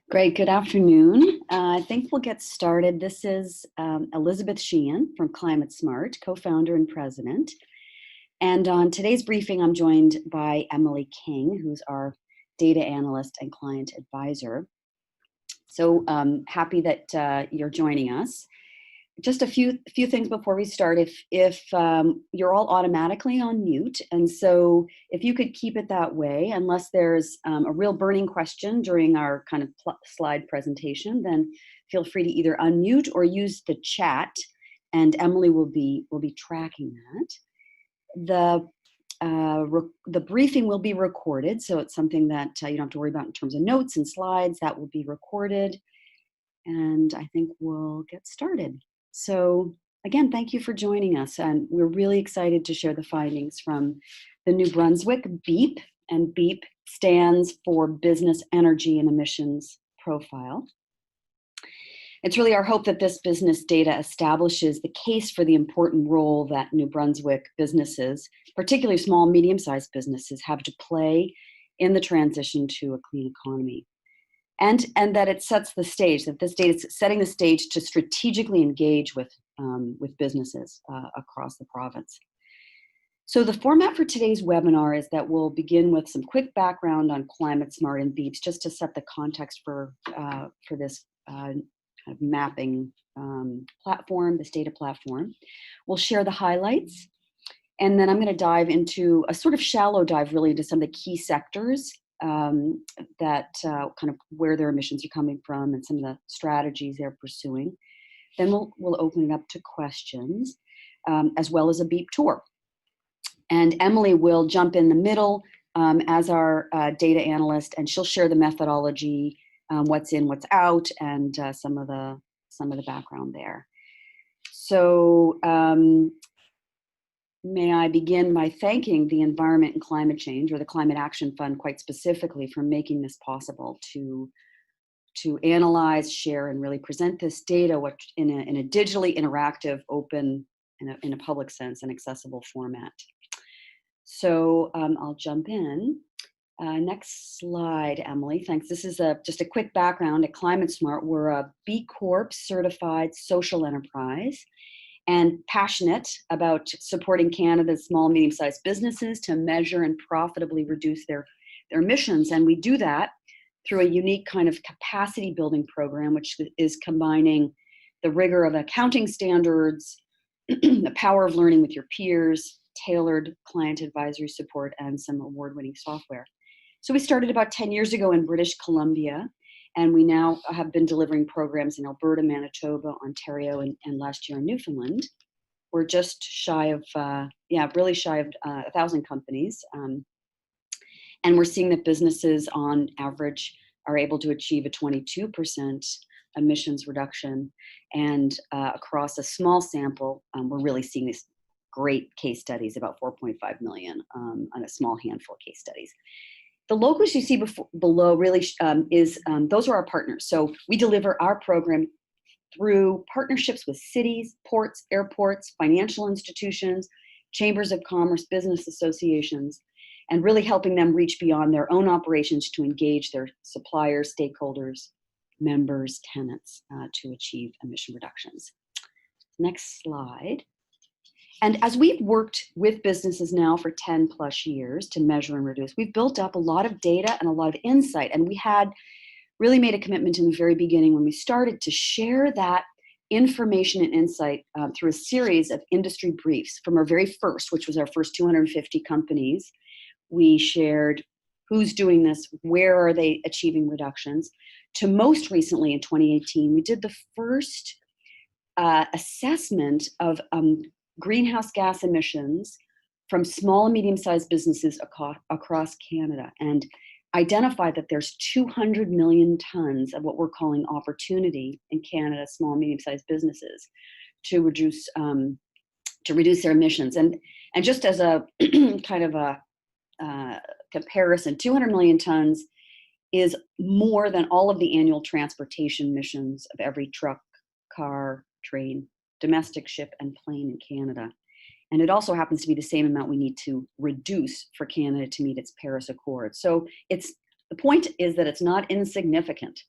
Great, good afternoon. I think we'll get started. This is Elizabeth Sheehan from Climate Smart, co-founder and president. And on today's briefing, I'm joined by Emily King, who's our data analyst and client advisor. So happy that you're joining us. Just a few things before we start. If you're all automatically on mute, and so if you could keep it that way, unless there's a real burning question during our kind of slide presentation, then feel free to either unmute or use the chat, and Emily will be tracking that. The briefing will be recorded, so it's something that you don't have to worry about in terms of notes and slides. That will be recorded, and I think we'll get started. So again, thank you for joining us. And we're really excited to share the findings from the New Brunswick BEEP, and BEEP stands for Business Energy and Emissions Profile. It's really our hope that this business data establishes the case for the important role that New Brunswick businesses, particularly small, medium-sized businesses, have to play in the transition to a clean economy. And that it sets the stage, that this data is setting the stage to strategically engage with businesses across the province. So the format for today's webinar is that we'll begin with some quick background on Climate Smart and BEEPs, just to set the context for this kind of mapping platform, this data platform. We'll share the highlights, and then I'm going to dive into a sort of shallow dive really into some of the key sectors that kind of where their emissions are coming from and some of the strategies they're pursuing. Then we'll open it up to questions, as well as a BEEP tour. And Emily will jump in the middle as our data analyst, and she'll share the methodology, what's in, what's out, and some of the background there. So may I begin by thanking the Environment and Climate Change, or the Climate Action Fund quite specifically, for making this possible to analyze, share, and really present this data in a digitally interactive, open, in a public sense, and accessible format. So I'll jump in. Next slide, Emily. Thanks. This is just a quick background at Climate Smart. We're a B Corp certified social enterprise, and passionate about supporting Canada's small and medium-sized businesses to measure and profitably reduce their emissions. And we do that through a unique kind of capacity building program, which is combining the rigor of accounting standards, the power of learning with your peers, tailored client advisory support, and some award-winning software. So we started about 10 years ago in British Columbia, and we now have been delivering programs in Alberta, Manitoba, Ontario, and last year in Newfoundland. We're just shy of, really shy of 1,000 companies. And we're seeing that businesses on average are able to achieve a 22% emissions reduction. And across a small sample, we're really seeing these great case studies, about 4.5 million on a small handful of case studies. The logos you see below really those are our partners. So we deliver our program through partnerships with cities, ports, airports, financial institutions, chambers of commerce, business associations, and really helping them reach beyond their own operations to engage their suppliers, stakeholders, members, tenants to achieve emission reductions. Next slide. And as we've worked with businesses now for 10 plus years to measure and reduce, we've built up a lot of data and a lot of insight. And we had really made a commitment in the very beginning when we started to share that information and insight through a series of industry briefs from our very first, which was our first 250 companies. We shared who's doing this, where are they achieving reductions, to most recently in 2018, we did the first assessment of greenhouse gas emissions from small and medium-sized businesses across Canada, and identified that there's 200 million tons of what we're calling opportunity in Canada, small and medium-sized businesses, to reduce their emissions. And just as a kind of a comparison, 200 million tons is more than all of the annual transportation emissions of every truck, car, train, domestic ship, and plane in Canada. And it also happens to be the same amount we need to reduce for Canada to meet its Paris Accord. So it's the point is that it's not insignificant.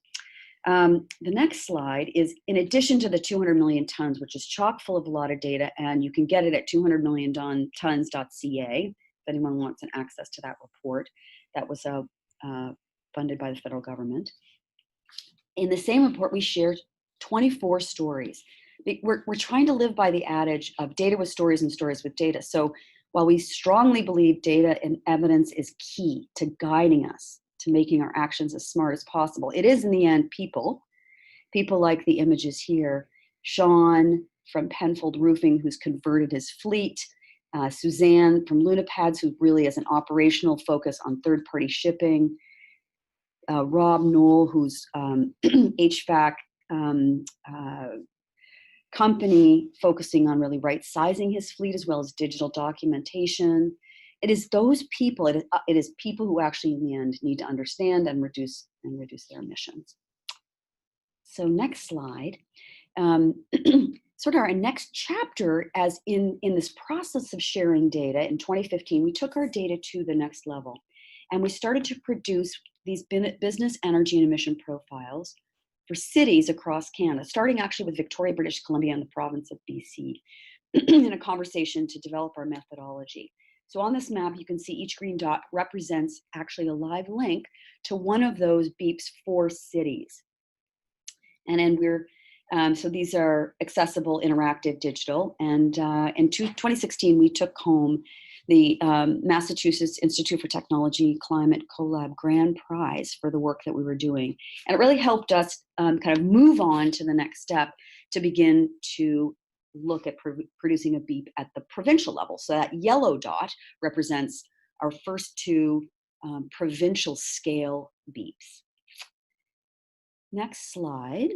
The next slide is, in addition to the 200 million tons, which is chock full of a lot of data, and you can get it at 200milliontons.ca if anyone wants an access to that report. That was funded by the federal government. In the same report, we shared 24 stories. We're trying to live by the adage of data with stories and stories with data. So while we strongly believe data and evidence is key to guiding us to making our actions as smart as possible, it is in the end people like the images here, Sean from Penfold Roofing, who's converted his fleet, Suzanne from Lunapads, who really has an operational focus on third-party shipping, Rob Knoll, who's HVAC company focusing on really right-sizing his fleet as well as digital documentation. It is those people, it is people who actually in the end need to understand and reduce their emissions. So next slide. Sort of our next chapter, as in this process of sharing data in 2015, we took our data to the next level and we started to produce these business energy and emission profiles for cities across Canada, starting actually with Victoria, British Columbia, and the province of BC, in a conversation to develop our methodology. So on this map, you can see each green dot represents actually a live link to one of those beeps for cities. And then so these are accessible, interactive, digital. And in 2016, we took home the Massachusetts Institute for Technology Climate Collab Grand Prize for the work that we were doing. And it really helped us kind of move on to the next step to begin to look at producing a beep at the provincial level. So that yellow dot represents our first two provincial scale beeps. Next slide.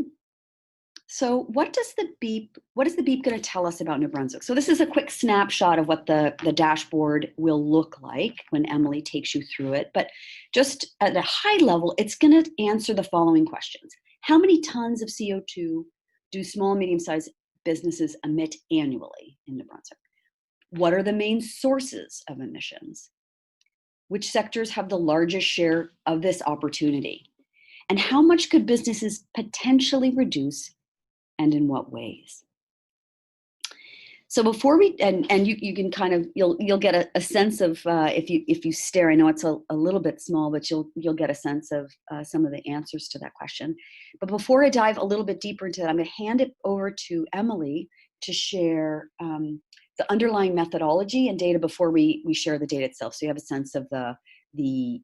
So what is the beep going to tell us about New Brunswick? So this is a quick snapshot of what the dashboard will look like when Emily takes you through it. But just at a high level, it's going to answer the following questions. How many tons of CO2 do small and medium-sized businesses emit annually in New Brunswick? What are the main sources of emissions? Which sectors have the largest share of this opportunity? And how much could businesses potentially reduce, and in what ways? So before we, and you can kind of, you'll get a sense of, if you stare, I know it's a little bit small, but you'll get a sense of some of the answers to that question. But before I dive a little bit deeper into that, I'm gonna hand it over to Emily to share the underlying methodology and data before we share the data itself. So you have a sense of the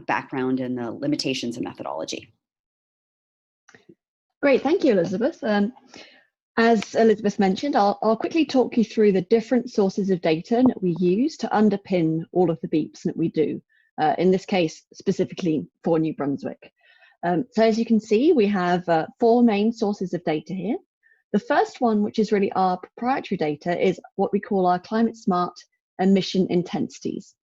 background and the limitations of methodology. Great, thank you, Elizabeth. As Elizabeth mentioned, I'll quickly talk you through the different sources of data that we use to underpin all of the beeps that we do, in this case, specifically for New Brunswick. So as you can see, we have 4 main sources of data here. The first one, which is really our proprietary data, is what we call our climate smart emission intensities.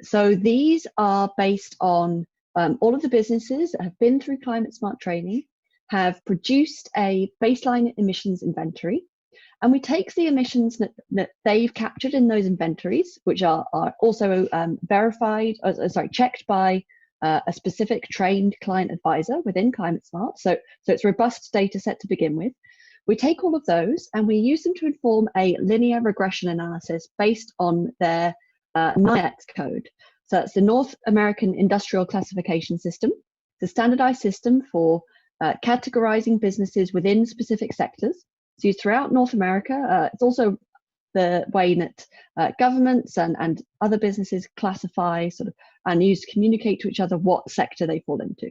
So these are based on all of the businesses that have been through climate smart training, have produced a baseline emissions inventory, and we take the emissions that they've captured in those inventories, which are also checked by a specific trained client advisor within Climate Smart. So it's a robust data set to begin with. We take all of those and we use them to inform a linear regression analysis based on their NIAX code. So that's the North American Industrial Classification System, the standardized system for categorizing businesses within specific sectors. It's used throughout North America. It's also the way that governments and other businesses classify and use to communicate to each other what sector they fall into.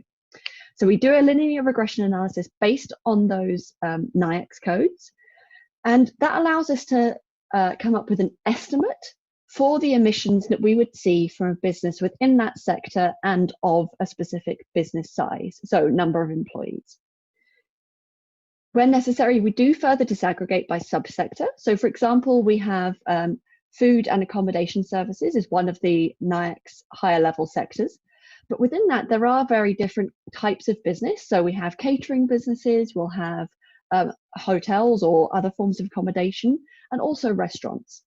So we do a linear regression analysis based on those NIAX codes, and that allows us to come up with an estimate for the emissions that we would see from a business within that sector and of a specific business size, so number of employees. When necessary, we do further disaggregate by subsector. So for example, we have food and accommodation services is one of the NIAX higher level sectors. But within that, there are very different types of business. So we have catering businesses, we'll have hotels or other forms of accommodation, and also restaurants.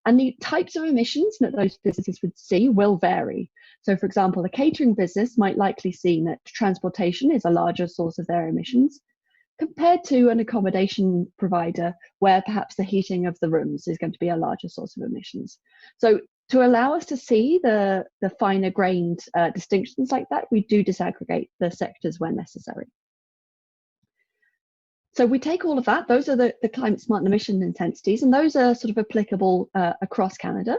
And the types of emissions that those businesses would see will vary. So for example, a catering business might likely see that transportation is a larger source of their emissions compared to an accommodation provider where perhaps the heating of the rooms is going to be a larger source of emissions. So to allow us to see the finer grained distinctions like that, we do disaggregate the sectors where necessary. So we take all of that, those are the climate smart emission intensities, and those are sort of applicable across Canada.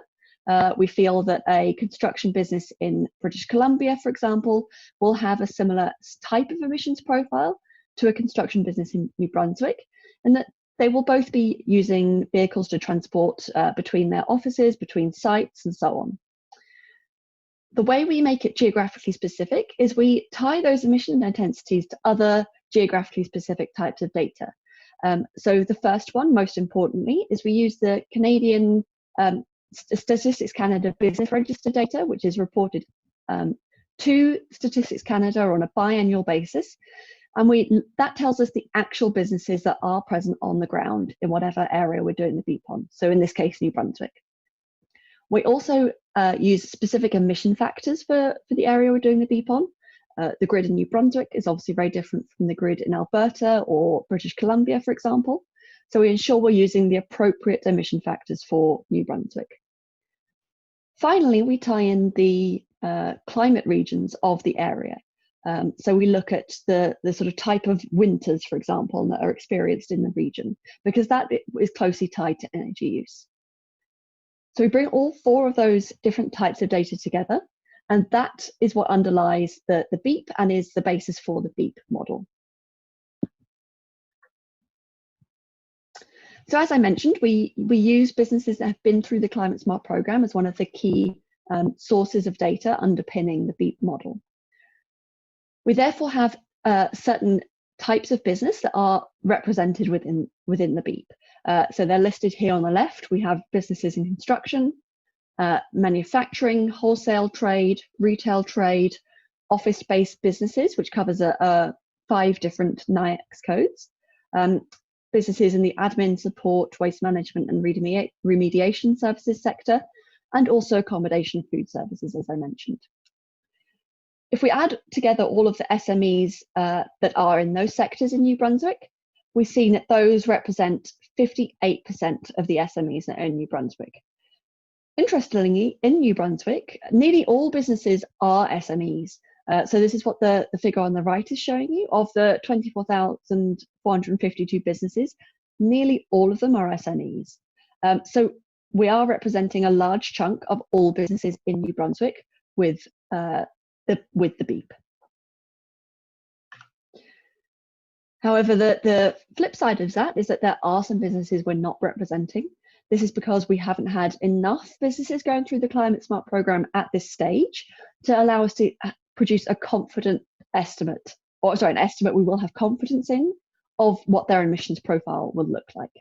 We feel that a construction business in British Columbia, for example, will have a similar type of emissions profile to a construction business in New Brunswick, and that they will both be using vehicles to transport between their offices, between sites, and so on. The way we make it geographically specific is we tie those emission intensities to other geographically specific types of data. So the first one, most importantly, is we use the Canadian Statistics Canada Business Register data, which is reported to Statistics Canada on a biannual basis. And that tells us the actual businesses that are present on the ground in whatever area we're doing the beep on. So in this case, New Brunswick. We also use specific emission factors for the area we're doing the beep on. The grid in New Brunswick is obviously very different from the grid in Alberta or British Columbia, for example. So we ensure we're using the appropriate emission factors for New Brunswick. Finally, we tie in the climate regions of the area. So we look at the sort of type of winters, for example, that are experienced in the region, because that is closely tied to energy use. So we bring all four of those different types of data together, and that is what underlies the beep and is the basis for the beep model. So as I mentioned, we use businesses that have been through the Climate Smart program as one of the key sources of data underpinning the beep model. We therefore have certain types of business that are represented within the beep. So they're listed here on the left. We have businesses in construction, manufacturing, wholesale trade, retail trade, office-based businesses, which covers 5 different NIAX codes, businesses in the admin, support, waste management and remediation services sector, and also accommodation food services, as I mentioned. If we add together all of the SMEs that are in those sectors in New Brunswick, we've seen that those represent 58% of the SMEs that are in New Brunswick. Interestingly, in New Brunswick, nearly all businesses are SMEs. So this is what the figure on the right is showing you. Of the 24,452 businesses, nearly all of them are SMEs. So we are representing a large chunk of all businesses in New Brunswick with the beep. However, the flip side of that is that there are some businesses we're not representing. This is because we haven't had enough businesses going through the Climate Smart program at this stage to allow us to produce a confident estimate, or sorry, an estimate we will have confidence in of what their emissions profile will look like.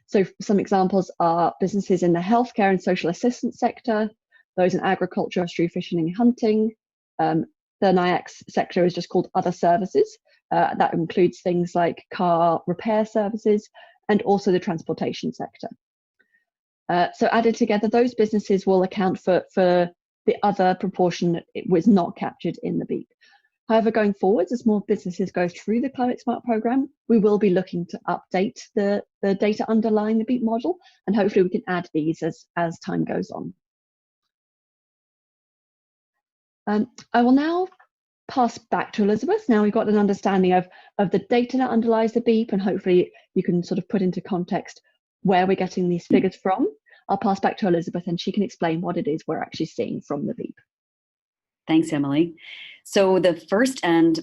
So some examples are businesses in the healthcare and social assistance sector, those in agriculture, forestry, fishing and hunting. The NIAX sector is just called other services. That includes things like car repair services and also the transportation sector. So added together, those businesses will account for the other proportion that it was not captured in the beep. However, going forwards, as more businesses go through the Climate Smart program, we will be looking to update the data underlying the beep model, and hopefully we can add these as time goes on. I will now pass back to Elizabeth. Now we've got an understanding of the data that underlies the beep, and hopefully you can sort of put into context where we're getting these figures from. I'll pass back to Elizabeth and she can explain what it is we're actually seeing from the beep. Thanks, Emily. So the first and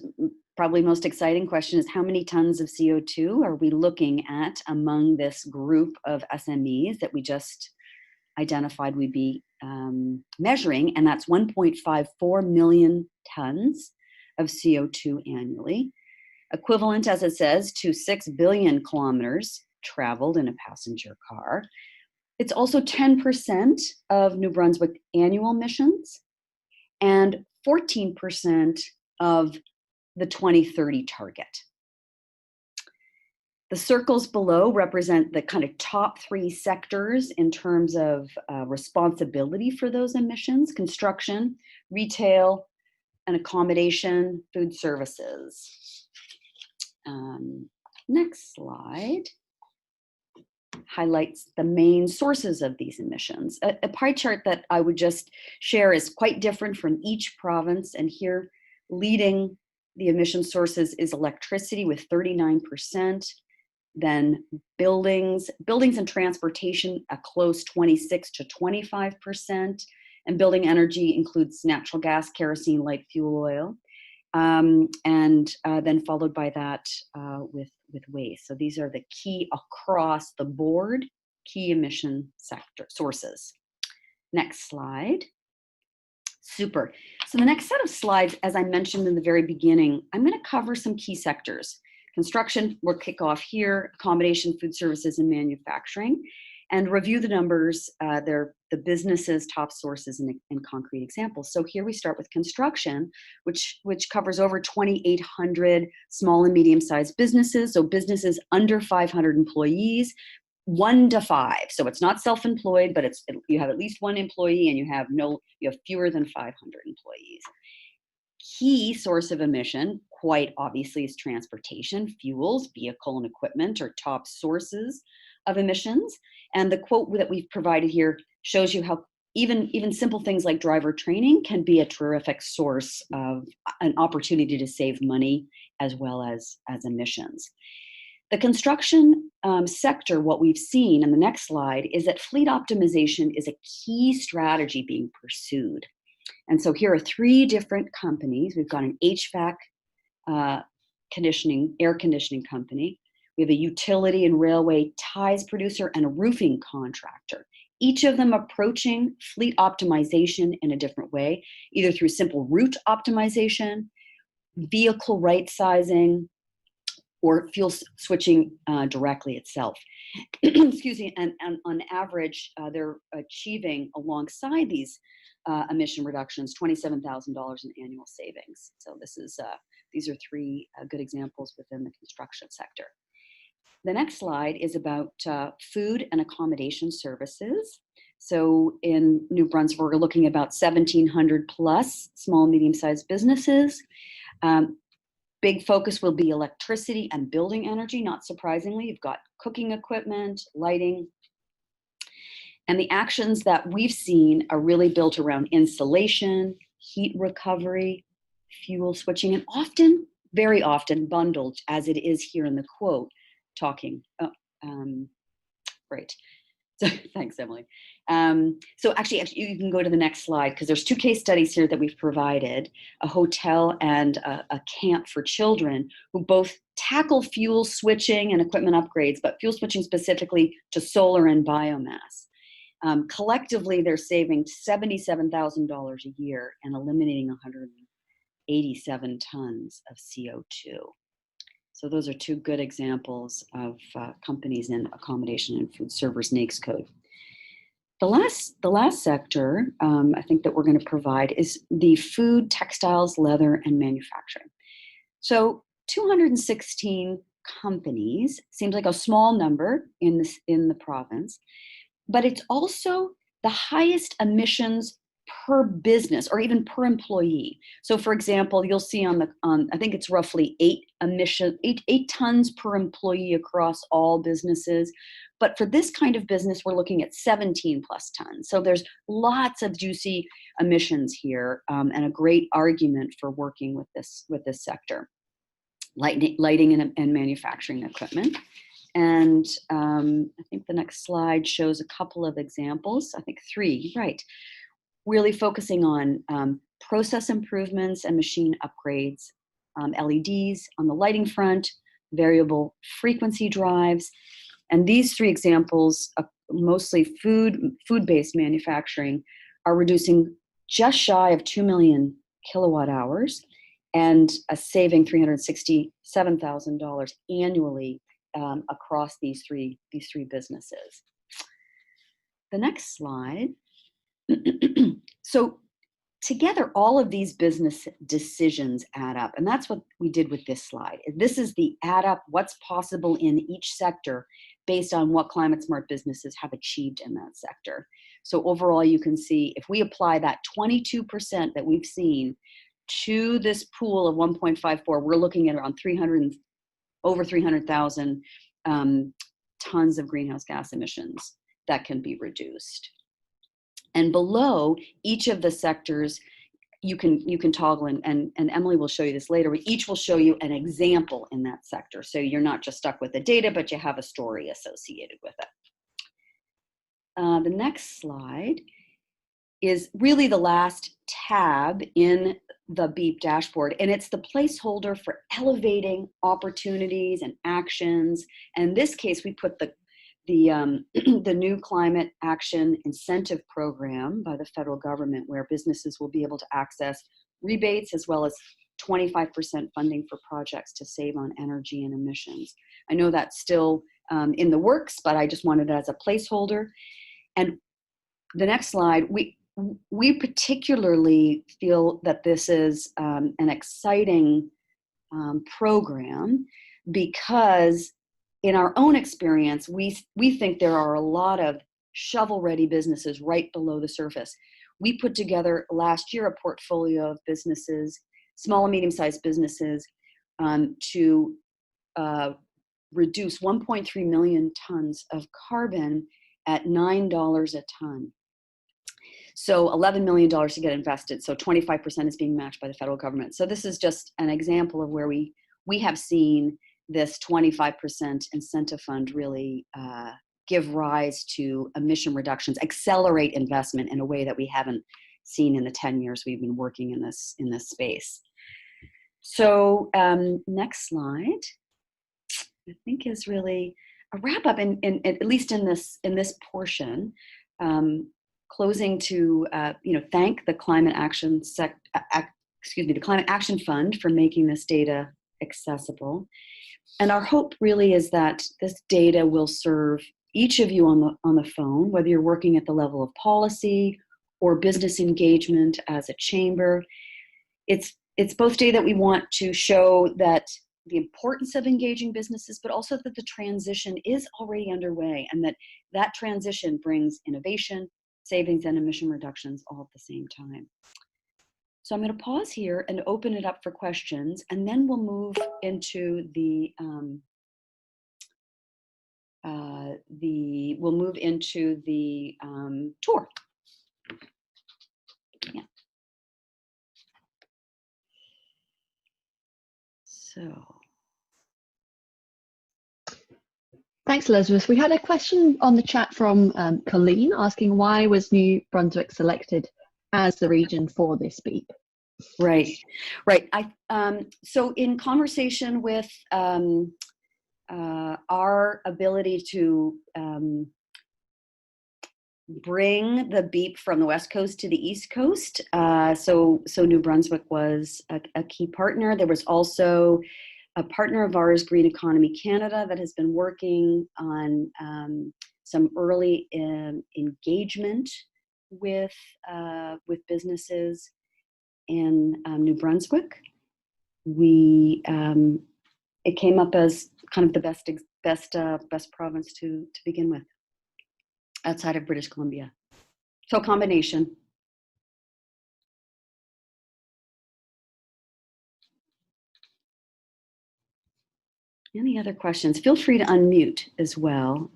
probably most exciting question is, how many tons of CO2 are we looking at among this group of SMEs that we just identified we'd be measuring? And that's 1.54 million tons of CO2 annually, equivalent, as it says, to 6 billion kilometers traveled in a passenger car. It's also 10% of New Brunswick annual emissions and 14% of the 2030 target. The circles below represent the kind of top 3 sectors in terms of responsibility for those emissions: construction, retail, and accommodation, food services. Next slide highlights the main sources of these emissions. A pie chart that I would just share is quite different from each province, and here leading the emission sources is electricity with 39%, then buildings and transportation a close 26 to 25%, and building energy includes natural gas, kerosene, light fuel oil, and then followed by that with waste. So these are the key across the board, key emission sector sources. Next slide. Super. So the next set of slides, as I mentioned in the very beginning, I'm going to cover some key sectors. Construction, we'll kick off here, accommodation, food services, and manufacturing, and review the numbers, the businesses, top sources, and concrete examples. So here we start with construction, which covers over 2,800 small and medium-sized businesses, so businesses under 500 employees, 1 to 5. So it's not self-employed, but you have at least 1 employee, and you have fewer than 500 employees. Key source of emission, quite obviously, is transportation. Fuels, vehicle, and equipment are top sources of emissions. And the quote that we've provided here shows you how even simple things like driver training can be a terrific source of an opportunity to save money as well as emissions. The construction sector, what we've seen in the next slide, is that fleet optimization is a key strategy being pursued. And so here are 3 different companies. We've got an HVAC air conditioning company. We have a utility and railway ties producer and a roofing contractor. Each of them approaching fleet optimization in a different way, either through simple route optimization, vehicle right sizing, or fuel switching directly itself. Excuse me, and on average, they're achieving alongside these emission reductions, $27,000 in annual savings. So these are 3 good examples within the construction sector. The next slide is about food and accommodation services. So in New Brunswick, we're looking at about 1,700 plus small, medium-sized businesses. Big focus will be electricity and building energy. Not surprisingly, you've got cooking equipment, lighting. And the actions that we've seen are really built around insulation, heat recovery, fuel switching, and often, very often bundled, as it is here in the quote, talking. Great. So thanks, Emily. So actually, you can go to the next slide, because there's 2 case studies here that we've provided, a hotel and a camp for children, who both tackle fuel switching and equipment upgrades, but fuel switching specifically to solar and biomass. Collectively, they're saving $77,000 a year and eliminating 187 tons of CO2. So those are 2 good examples of companies in accommodation and food service NAICS code. The last sector I think that we're going to provide is the food, textiles, leather, and manufacturing. So 216 companies seems like a small number in the province, but it's also the highest emissions per business or even per employee. So for example, you'll see on I think it's roughly 8 tons per employee across all businesses. But for this kind of business, we're looking at 17 plus tons. So there's lots of juicy emissions here, and a great argument for working with this sector. Lighting and manufacturing equipment. And I think the next slide shows a couple of examples, I think 3, right. Really focusing on process improvements and machine upgrades, LEDs on the lighting front, variable frequency drives. And these 3 examples, mostly food-based manufacturing, are reducing just shy of 2 million kilowatt hours and saving $367,000 annually across these three businesses. The next slide. So together, all of these business decisions add up. And that's what we did with this slide. This is the add up, what's possible in each sector based on what climate smart businesses have achieved in that sector. So overall, you can see if we apply that 22% that we've seen to this pool of 1.54, we're looking at around over 300,000 tons of greenhouse gas emissions that can be reduced. And below each of the sectors, you can toggle, and Emily will show you this later. Each will show you an example in that sector. So you're not just stuck with the data, but you have a story associated with it. The next slide is really the last tab in the BEEP dashboard, and it's the placeholder for elevating opportunities and actions. And in this case, we put the new Climate Action Incentive Program by the federal government, where businesses will be able to access rebates as well as 25% funding for projects to save on energy and emissions. I know that's still in the works, but I just wanted it as a placeholder. And the next slide, we particularly feel that this is an exciting program because in our own experience, we think there are a lot of shovel-ready businesses right below the surface. We put together last year a portfolio of businesses, small and medium-sized businesses, to reduce 1.3 million tons of carbon at $9 a ton. So $11 million to get invested. So 25% is being matched by the federal government. So this is just an example of where we have seen this 25% incentive fund really give rise to emission reductions, accelerate investment in a way that we haven't seen in the 10 years we've been working in this space. So next slide, I think, is really a wrap up, at least in this portion. Closing to thank the Climate Action the Climate Action Fund for making this data accessible. And our hope really is that this data will serve each of you on the phone, whether you're working at the level of policy or business engagement as a chamber. It's both data that we want to show that the importance of engaging businesses, but also that the transition is already underway, and that transition brings innovation, savings, and emission reductions all at the same time. So I'm going to pause here and open it up for questions, and then we'll move into the tour. Yeah. So. Thanks, Elizabeth. We had a question on the chat from Colleen asking, why was New Brunswick selected as the region for this BEEP? Right. So in conversation with our ability to bring the BEEP from the West Coast to the East Coast, so New Brunswick was a key partner. There was also a partner of ours, Green Economy Canada, that has been working on some early engagement with businesses in New Brunswick. It came up as kind of the best province to begin with, outside of British Columbia. So a combination. Any other questions? Feel free to unmute as well.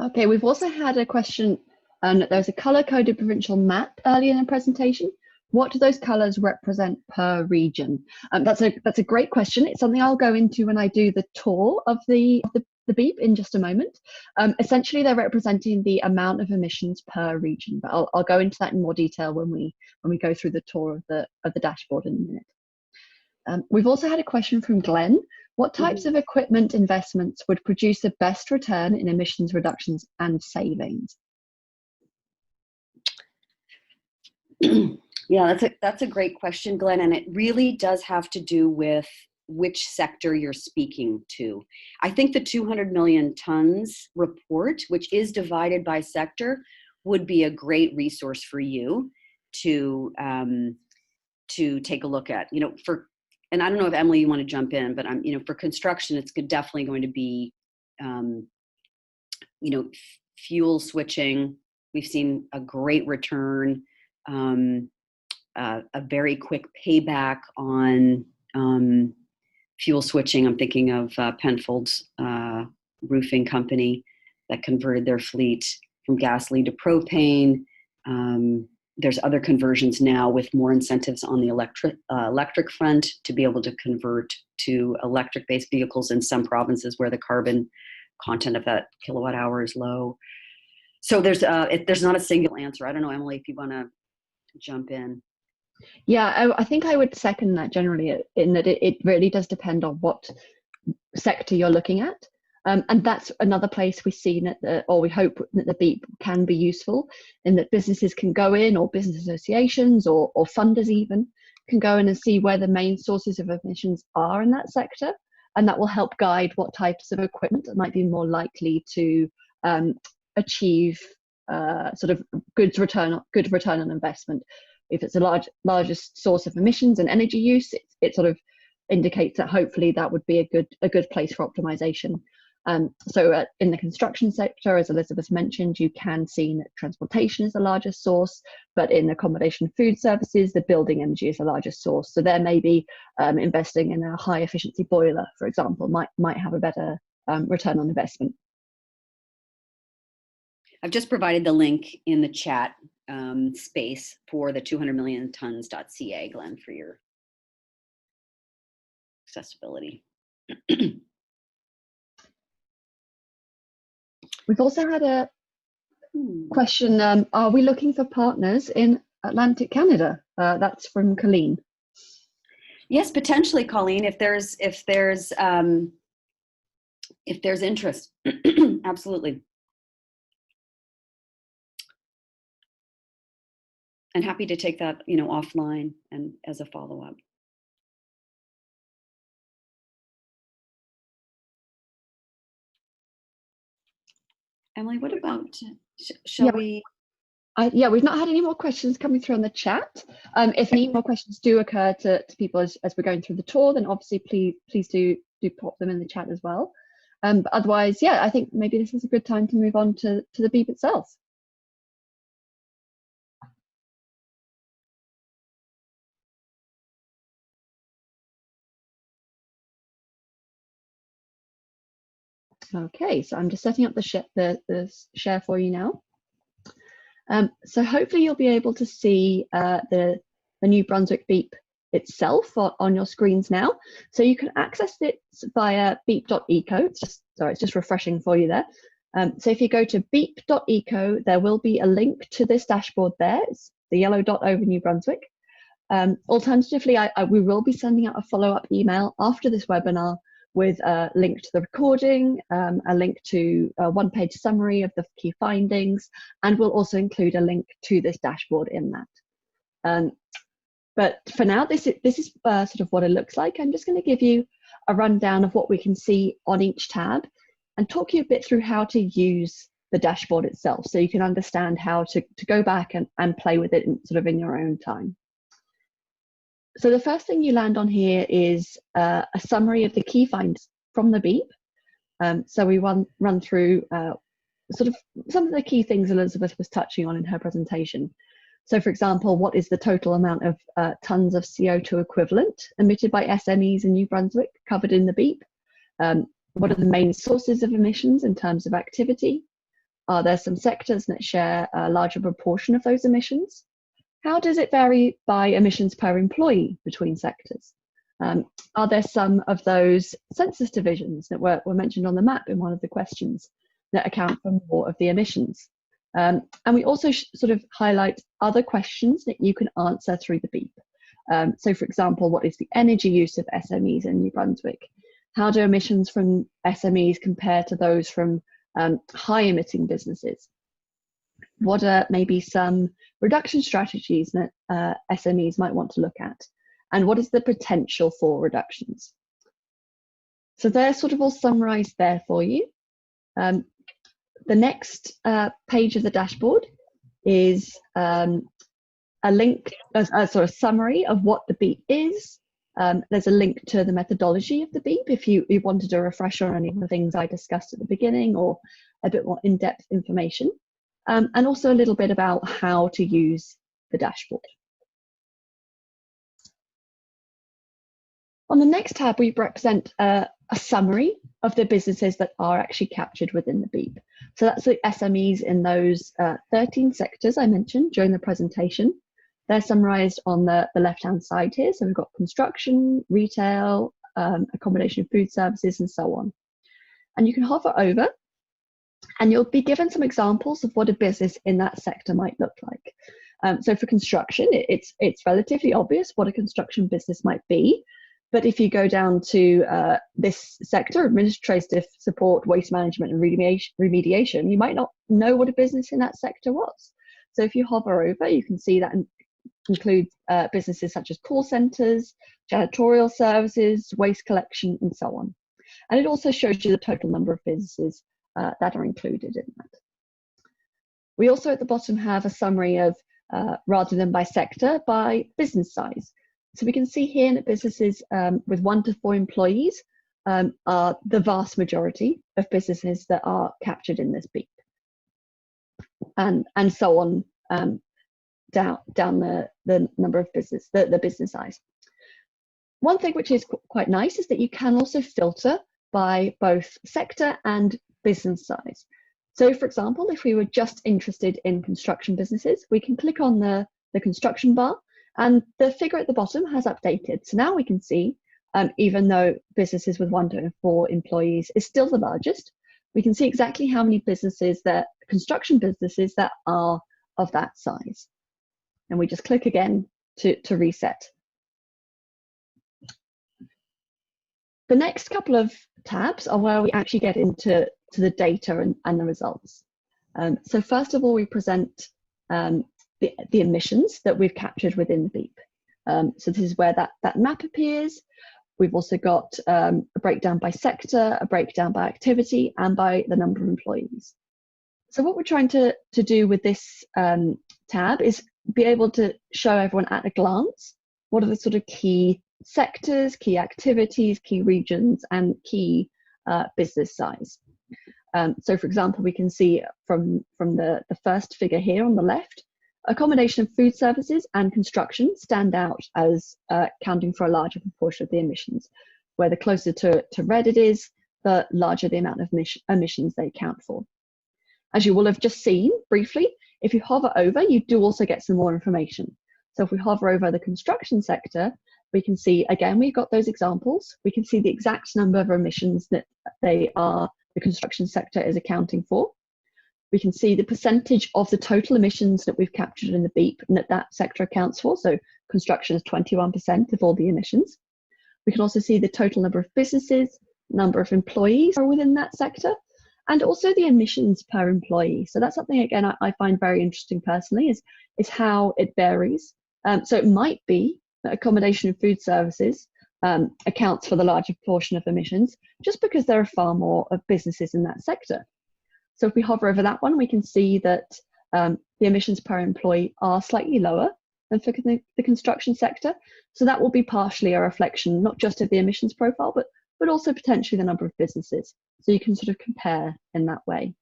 Okay, we've also had a question, there's a color-coded provincial map earlier in the presentation. What do those colors represent per region? That's a great question. It's something I'll go into when I do the tour of the BEEP in just a moment. Essentially, they're representing the amount of emissions per region, but I'll go into that in more detail when we go through the tour of the dashboard in a minute. We've also had a question from Glenn. What types of equipment investments would produce the best return in emissions reductions and savings? Yeah, that's a great question, Glenn, and it really does have to do with which sector you're speaking to. I think the 200 million tons report, which is divided by sector, would be a great resource for you to take a look at. You know, and I don't know if Emily, you want to jump in, but for construction, it's definitely going to be, fuel switching. We've seen a great return, a very quick payback on fuel switching. I'm thinking of Penfold's roofing company that converted their fleet from gasoline to propane. There's other conversions now with more incentives on the electric front to be able to convert to electric-based vehicles in some provinces where the carbon content of that kilowatt hour is low. So there's not a single answer. I don't know, Emily, if you want to jump in. Yeah, I think I would second that generally, in that it really does depend on what sector you're looking at. And that's another place we've seen or we hope that the BEEP can be useful, in that businesses can go in, or business associations or funders even can go in and see where the main sources of emissions are in that sector. And that will help guide what types of equipment might be more likely to achieve sort of good return on investment. If it's a largest source of emissions and energy use, it sort of indicates that hopefully that would be a good place for optimization. So in the construction sector, as Elizabeth mentioned, you can see that transportation is the largest source, but in accommodation food services, the building energy is the largest source. So there may be investing in a high efficiency boiler, for example, might have a better return on investment. I've just provided the link in the chat space for the 200milliontons.ca, Glenn, for your accessibility. We've also had a question, are we looking for partners in Atlantic Canada? That's from Colleen. Yes, potentially, Colleen, if there's interest. Absolutely. And happy to take that, offline and as a follow-up. Emily, what about, shall we? We've not had any more questions coming through on the chat. If any more questions do occur to people as we're going through the tour, then obviously please do pop them in the chat as well. But otherwise, I think maybe this is a good time to move on to the BEEP itself. Okay, so I'm just setting up the share for you now. So hopefully you'll be able to see the new Brunswick BEEP itself on your screens now. So you can access it via beep.eco. It's just refreshing for you there. So if you go to beep.eco, there will be a link to this dashboard there. It's the yellow dot over New Brunswick. Alternatively, we will be sending out a follow-up email after this webinar with a link to the recording, a link to a one-page summary of the key findings, and we'll also include a link to this dashboard in that. But for now, this is sort of what it looks like. I'm just going to give you a rundown of what we can see on each tab and talk you a bit through how to use the dashboard itself, so you can understand how to go back and play with it in your own time. So the first thing you land on here is a summary of the key finds from the BEEP. So we run through sort of some of the key things Elizabeth was touching on in her presentation. So for example, what is the total amount of tons of CO2 equivalent emitted by SMEs in New Brunswick covered in the BEEP? What are the main sources of emissions in terms of activity? Are there some sectors that share a larger proportion of those emissions? How does it vary by emissions per employee between sectors? Are there some of those census divisions that were mentioned on the map in one of the questions that account for more of the emissions? And we also sort of highlight other questions that you can answer through the BEEP. So for example, what is the energy use of SMEs in New Brunswick? How do emissions from SMEs compare to those from high emitting businesses? What are maybe some reduction strategies that SMEs might want to look at? And what is the potential for reductions? So they're sort of all summarized there for you. The next page of the dashboard is a link, a sort of summary of what the BEEP is. There's a link to the methodology of the BEEP if you wanted a refresher on any of the things I discussed at the beginning, or a bit more in-depth information, and also a little bit about how to use the dashboard. On the next tab, we represent a summary of the businesses that are actually captured within the BEEP. So that's the SMEs in those 13 sectors I mentioned during the presentation. They're summarized on the left-hand side here. So we've got construction, retail, accommodation and food services, and so on. And you can hover over, and you'll be given some examples of what a business in that sector might look like. So for construction, it's relatively obvious what a construction business might be. But if you go down to this sector, administrative support, waste management and remediation, you might not know what a business in that sector was. So if you hover over, you can see that includes businesses such as call centres, janitorial services, waste collection, and so on. And it also shows you the total number of businesses that are included in that. We also at the bottom have a summary of, rather than by sector, by business size. So we can see here that businesses with 1 to 4 employees are the vast majority of businesses that are captured in this BEEP, and so on down the number of business, the business size. One thing which is quite nice is that you can also filter by both sector and business size. So for example, if we were just interested in construction businesses, we can click on the construction bar, and the figure at the bottom has updated. So now we can see, even though businesses with 1 to 4 employees is still the largest, we can see exactly how many businesses construction businesses that are of that size. And we just click again to reset. The next couple of tabs are where we actually get into the data and the results. So first of all, we present the emissions that we've captured within the BEEP. So this is where that map appears. We've also got a breakdown by sector, a breakdown by activity, and by the number of employees. So what we're trying to do with this tab is be able to show everyone at a glance what are the sort of key sectors, key activities, key regions, and key business size. So for example, we can see from the first figure here on the left, accommodation and food services and construction stand out as accounting for a larger proportion of the emissions. Where the closer to red it is, the larger the amount of emissions they account for. As you will have just seen briefly, if you hover over, you do also get some more information. So if we hover over the construction sector, we can see, again, we've got those examples. We can see the exact number of emissions that the construction sector is accounting for. We can see the percentage of the total emissions that we've captured in the BEEP and that sector accounts for. So construction is 21% of all the emissions. We can also see the total number of businesses, number of employees are within that sector, and also the emissions per employee. So that's something, again, I find very interesting personally, is how it varies. So it might be that accommodation and food services accounts for the larger portion of emissions, just because there are far more of businesses in that sector. So if we hover over that one, we can see that the emissions per employee are slightly lower than for the construction sector. So that will be partially a reflection, not just of the emissions profile, but also potentially the number of businesses. So you can sort of compare in that way.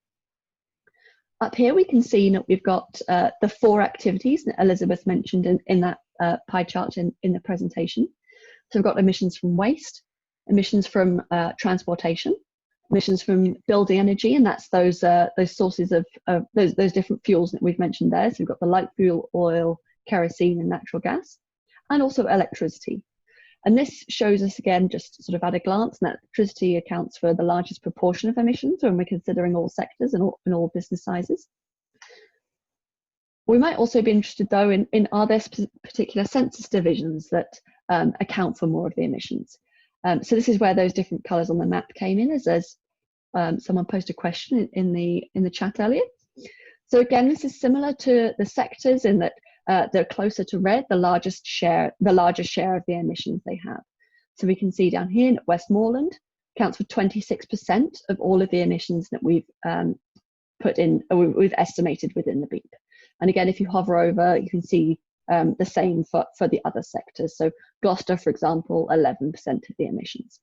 Up here, we can see that we've got the 4 activities that Elizabeth mentioned in that pie chart in the presentation. So we've got emissions from waste, emissions from transportation, emissions from building energy, and that's those sources of those different fuels that we've mentioned there. So we've got the light fuel, oil, kerosene, and natural gas, and also electricity. And this shows us, again, just sort of at a glance, that electricity accounts for the largest proportion of emissions when we're considering all sectors and all business sizes. We might also be interested, though, in are there particular census divisions that account for more of the emissions. So this is where those different colours on the map came in, as someone posted a question in the chat earlier. So again, this is similar to the sectors in that they're closer to red, the largest share of the emissions they have. So we can see down here in Westmoreland, accounts for 26% of all of the emissions that we've put in, or we've estimated within the BEEP. And again, if you hover over, you can see the same for the other sectors. So Gloucester, for example, 11% of the emissions.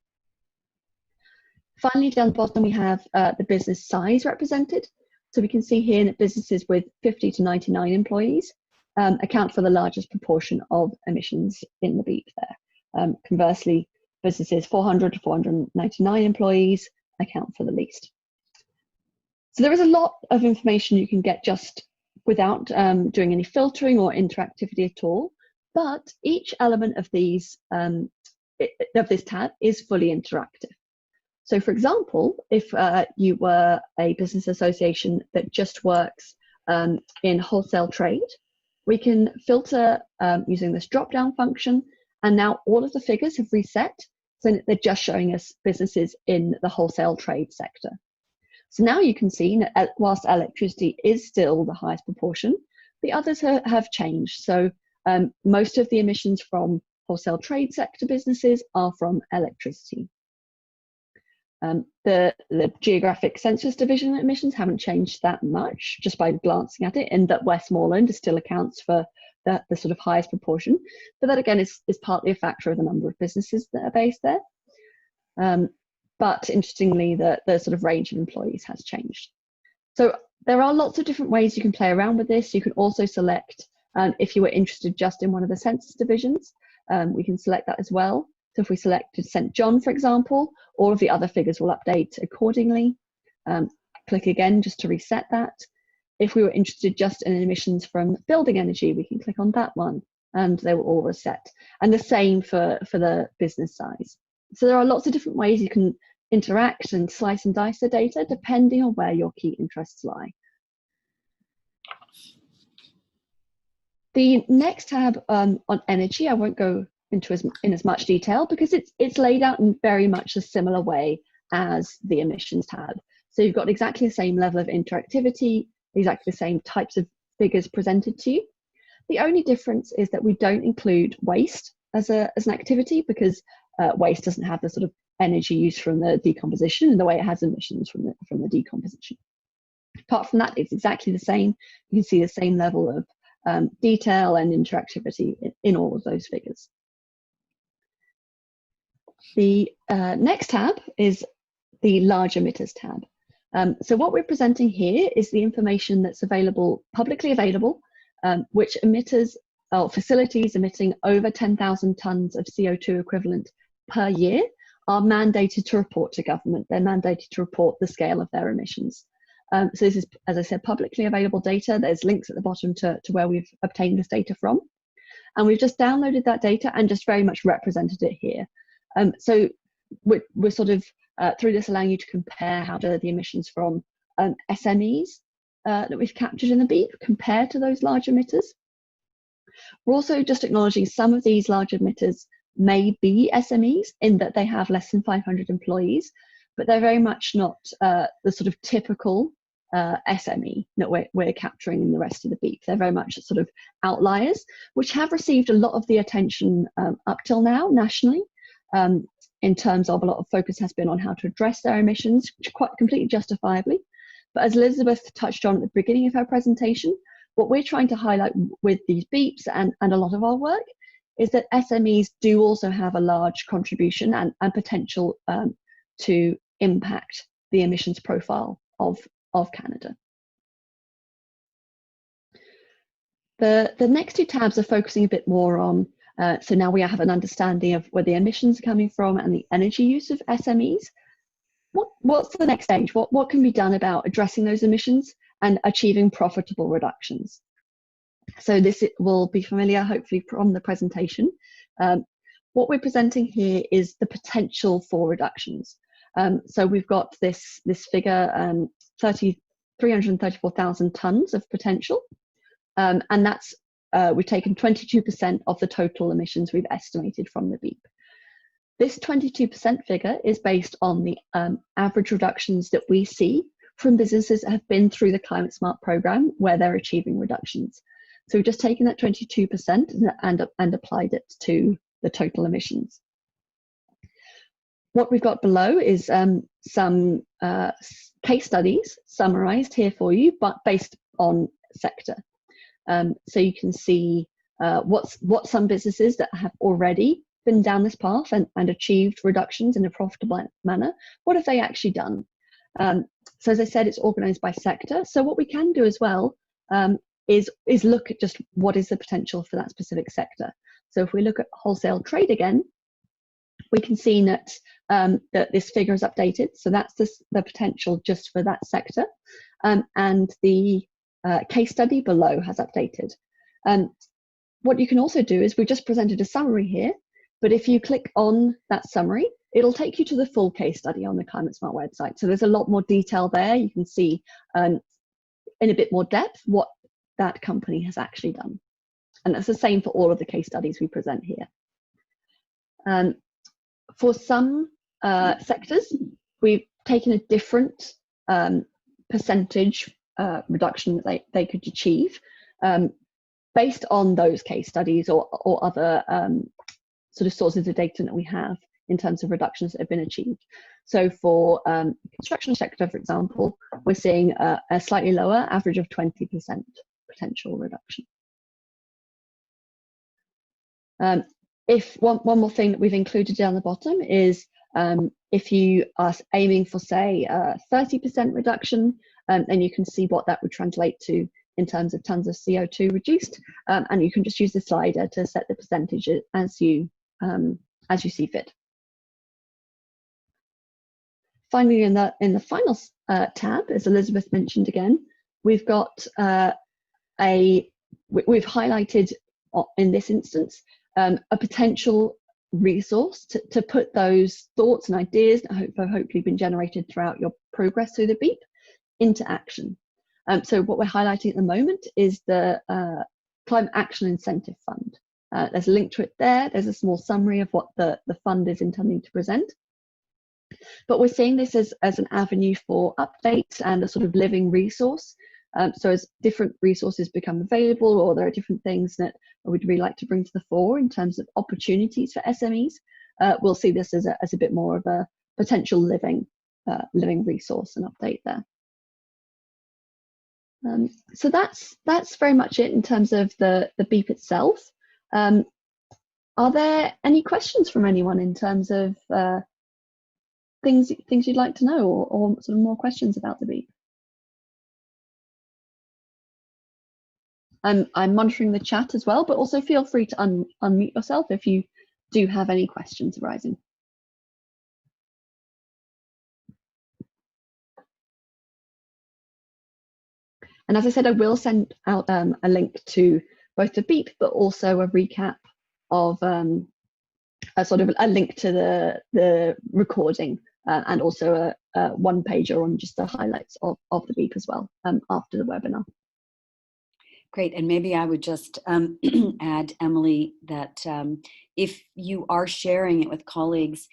Finally, down the bottom, we have the business size represented. So we can see here that businesses with 50 to 99 employees account for the largest proportion of emissions in the BEEP there. Conversely, businesses 400 to 499 employees account for the least. So there is a lot of information you can get just without doing any filtering or interactivity at all, but each element of these of this tab is fully interactive. So for example, if you were a business association that just works in wholesale trade, we can filter using this drop-down function, and now all of the figures have reset, so they're just showing us businesses in the wholesale trade sector. So now you can see that whilst electricity is still the highest proportion, the others have changed. So most of the emissions from wholesale trade sector businesses are from electricity. The geographic census division emissions haven't changed that much just by glancing at it, in that Westmoreland still accounts for the sort of highest proportion. But that again is partly a factor of the number of businesses that are based there. But interestingly, the sort of range of employees has changed. So there are lots of different ways you can play around with this. You can also select, if you were interested just in one of the census divisions, we can select that as well. So if we selected St. John, for example, all of the other figures will update accordingly. Click again just to reset that. If we were interested just in emissions from building energy, we can click on that one and they will all reset. And the same for the business size. So there are lots of different ways you can interact and slice and dice the data depending on where your key interests lie. The next tab on energy, I won't go into in as much detail because it's laid out in very much a similar way as the emissions tab. So you've got exactly the same level of interactivity, exactly the same types of figures presented to you. The only difference is that we don't include waste as an activity because waste doesn't have the sort of energy use from the decomposition in the way it has emissions from the decomposition. Apart from that, it's exactly the same. You can see the same level of detail and interactivity in all of those figures. The next tab is the large emitters tab. So what we're presenting here is the information that's publicly available, which emitters or facilities emitting over 10,000 tonnes of CO2 equivalent per year are mandated to report to government. They're mandated to report the scale of their emissions. So this is, as I said, publicly available data. There's links at the bottom to where we've obtained this data from. And we've just downloaded that data and just very much represented it here. So we're sort of, through this, allowing you to compare how do the emissions from SMEs that we've captured in the BEEP compare to those large emitters. We're also just acknowledging some of these large emitters may be SMEs in that they have less than 500 employees, but they're very much not the sort of typical SME that we're capturing in the rest of the BEEP. They're very much sort of outliers, which have received a lot of the attention up till now nationally, in terms of a lot of focus has been on how to address their emissions, quite completely justifiably. But as Elizabeth touched on at the beginning of her presentation, what we're trying to highlight with these BEEPs and a lot of our work is that SMEs do also have a large contribution and potential to impact the emissions profile of Canada. The next two tabs are focusing a bit more on, so now we have an understanding of where the emissions are coming from and the energy use of SMEs. What's the next stage? What can be done about addressing those emissions and achieving profitable reductions? So this will be familiar, hopefully, from the presentation. What we're presenting here is the potential for reductions. So we've got this figure, 334,000 tonnes of potential, and that's we've taken 22% of the total emissions we've estimated from the BEEP. This 22% figure is based on the average reductions that we see from businesses that have been through the Climate Smart programme where they're achieving reductions. So we've just taken that 22% and applied it to the total emissions. What we've got below is some case studies summarized here for you, but based on sector. So you can see what some businesses that have already been down this path and achieved reductions in a profitable manner, what have they actually done? So as I said, it's organized by sector. So what we can do as well is look at just what is the potential for that specific sector. So if we look at wholesale trade again, we can see that that this figure is updated. So that's the potential just for that sector, and the case study below has updated. What you can also do is we just presented a summary here, but if you click on that summary, it'll take you to the full case study on the Climate Smart website. So there's a lot more detail there. You can see in a bit more depth what that company has actually done. And that's the same for all of the case studies we present here. For some sectors, we've taken a different percentage reduction that they could achieve based on those case studies or other sort of sources of data that we have in terms of reductions that have been achieved. So for the construction sector, for example, we're seeing a slightly lower average of 20% potential reduction. If one more thing that we've included down the bottom is if you are aiming for, say, 30% reduction, then you can see what that would translate to in terms of tons of CO2 reduced, and you can just use the slider to set the percentage as you see fit. Finally, in the final tab, as Elizabeth mentioned again, we've got we've highlighted in this instance a potential resource to put those thoughts and ideas that have hopefully been generated throughout your progress through the BEEP into action. So what we're highlighting at the moment is the Climate Action Incentive Fund. There's a link to it there. There's a small summary of what the fund is intending to present. But we're seeing this as an avenue for updates and a sort of living resource. So as different resources become available, or there are different things that we'd really like to bring to the fore in terms of opportunities for SMEs, we'll see this as a bit more of a potential living resource and update there. So that's very much it in terms of the BEEP itself. Are there any questions from anyone in terms of things you'd like to know, or sort of more questions about the BEEP? I'm monitoring the chat as well, but also feel free to unmute yourself if you do have any questions arising. And as I said, I will send out a link to both the BEEP, but also a recap of a sort of a link to the recording and also a one-pager on just the highlights of the BEEP as well after the webinar. Great, and maybe I would just add, Emily, that if you are sharing it with colleagues,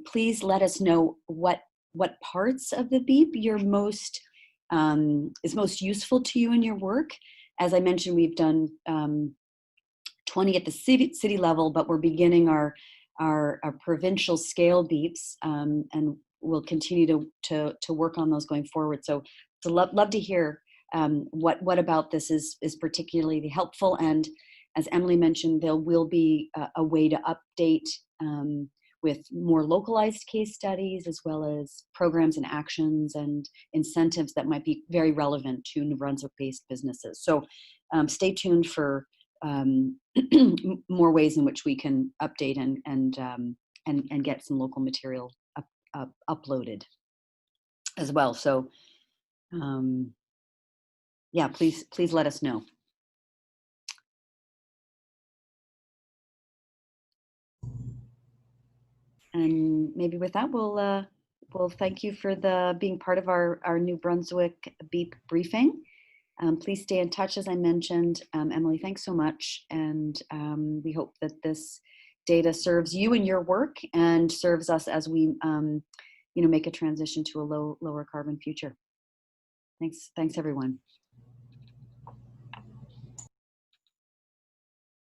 please let us know what parts of the BEEP you're is most useful to you in your work. As I mentioned, we've done 20 at the city level, but we're beginning our provincial scale BEEPs, and we'll continue to work on those going forward. So love to hear what about this is particularly helpful. And as Emily mentioned, there will be a way to update with more localized case studies, as well as programs and actions and incentives that might be very relevant to New Brunswick-based businesses. So stay tuned for more ways in which we can update and get some local material uploaded as well. So yeah, please let us know. And maybe with that, we'll thank you for being part of our New Brunswick BEEP briefing. Please stay in touch, as I mentioned. Emily, thanks so much. And we hope that this data serves you in your work and serves us as we make a transition to a lower carbon future. Thanks everyone.